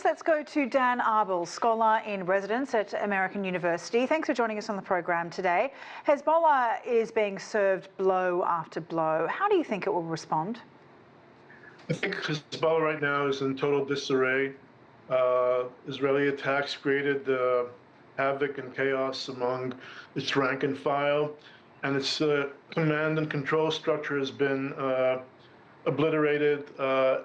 let's go to Dan Arbell, scholar in residence at American University. Thanks for joining us on the program today. Hezbollah is being served blow after blow. How do you think it will respond? I think Hezbollah right now is in total disarray. Israeli attacks created havoc and chaos among its rank and file, and its command and control structure has been obliterated.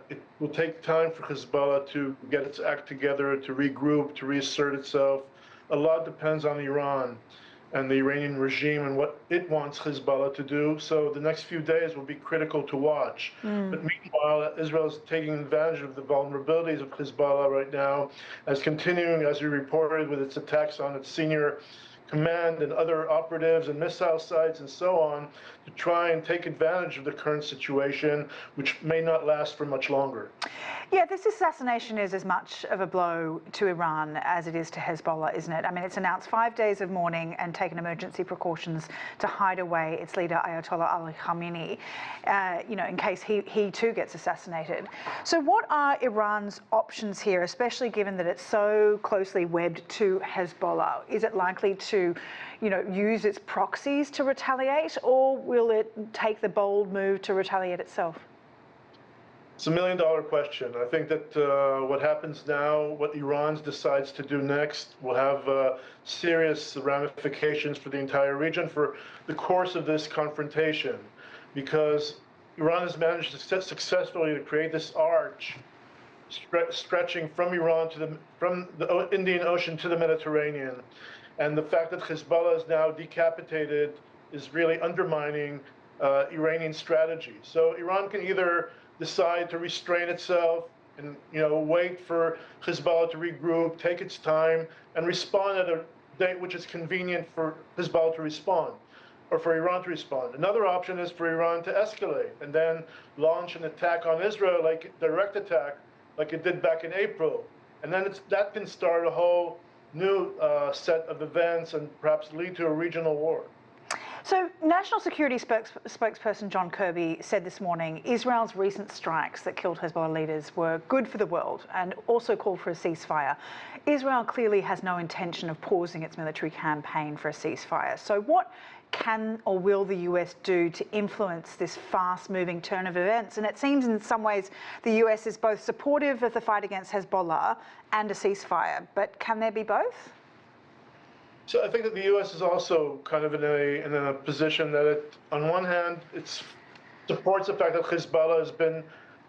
It will take time for Hezbollah to get its act together, to regroup, to reassert itself. A lot depends on Iran and the Iranian regime and what it wants Hezbollah to do. So the next few days will be critical to watch. But meanwhile, Israel is taking advantage of the vulnerabilities of Hezbollah right now, as continuing, as we reported, with its attacks on its senior command and other operatives and missile sites and so on, to try and take advantage of the current situation, which may not last for much longer. Yeah, this assassination is as much of a blow to Iran as it is to Hezbollah, isn't it? I mean, it's announced 5 days of mourning and taken emergency precautions to hide away its leader, Ayatollah Ali Khamenei, in case he too gets assassinated. So what are Iran's options here, especially given that it's so closely webbed to Hezbollah? Is it likely to, use its proxies to retaliate, or will it take the bold move to retaliate itself? It's $1 million question. I think that what happens now, what Iran decides to do next, will have serious ramifications for the entire region for the course of this confrontation, because Iran has managed to successfully to create this arch stretching from Iran to from the Indian Ocean to the Mediterranean. And the fact that Hezbollah is now decapitated is really undermining Iranian strategy. So Iran can either decide to restrain itself and wait for Hezbollah to regroup, take its time, and respond at a date which is convenient for Hezbollah to respond, or for Iran to respond. Another option is for Iran to escalate and then launch an attack on Israel, like a direct attack, like it did back in April. And then that can start a whole new set of events and perhaps lead to a regional war. So National Security spokesperson John Kirby said this morning Israel's recent strikes that killed Hezbollah leaders were good for the world and also called for a ceasefire. Israel clearly has no intention of pausing its military campaign for a ceasefire. So what can or will the US do to influence this fast-moving turn of events? And it seems in some ways the US is both supportive of the fight against Hezbollah and a ceasefire, but can there be both? So I think that the U.S. is also kind of in a position that on one hand, it supports the fact that Hezbollah has been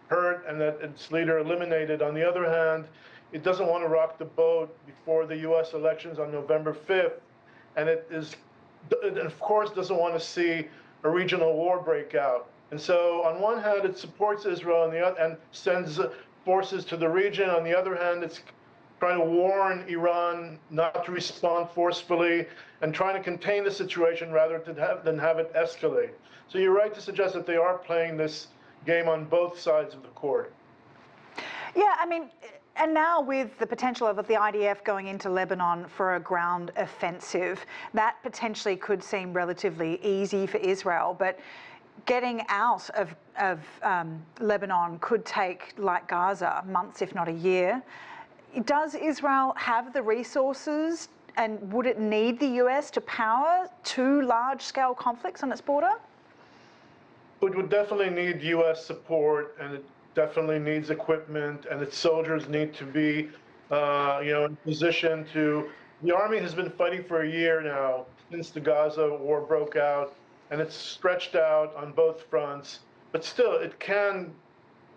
hurt and that its leader eliminated. On the other hand, it doesn't want to rock the boat before the U.S. elections on November 5th, and it of course doesn't want to see a regional war break out. And so on one hand, it supports Israel and sends forces to the region. On the other hand, it's trying to warn Iran not to respond forcefully and trying to contain the situation rather than have it escalate. So you're right to suggest that they are playing this game on both sides of the court. Yeah, I mean, and now with the potential of the IDF going into Lebanon for a ground offensive, that potentially could seem relatively easy for Israel, but getting out of Lebanon could take, like Gaza, months if not a year. Does Israel have the resources, and would it need the US to power two large-scale conflicts on its border? It would definitely need US support, and it definitely needs equipment, and its soldiers need to be, in position to. The army has been fighting for a year now since the Gaza war broke out, and it's stretched out on both fronts. But still, it can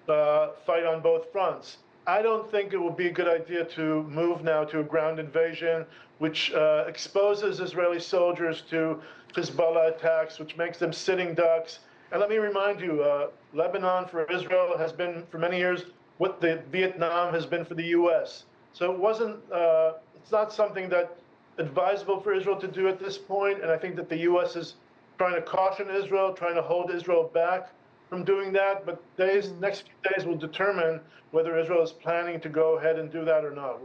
fight on both fronts. I don't think it would be a good idea to move now to a ground invasion, which exposes Israeli soldiers to Hezbollah attacks, which makes them sitting ducks. And let me remind you, Lebanon for Israel has been for many years what the Vietnam has been for the U.S. So it's not something that's advisable for Israel to do at this point. And I think that the U.S. is trying to caution Israel, trying to hold Israel back from doing that, but next few days will determine whether Israel is planning to go ahead and do that or not.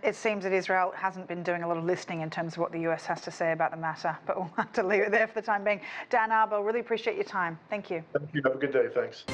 It seems that Israel hasn't been doing a lot of listening in terms of what the US has to say about the matter, but we'll have to leave it there for the time being. Dan Arbell, really appreciate your time. Thank you. Thank you. Have a good day. Thanks.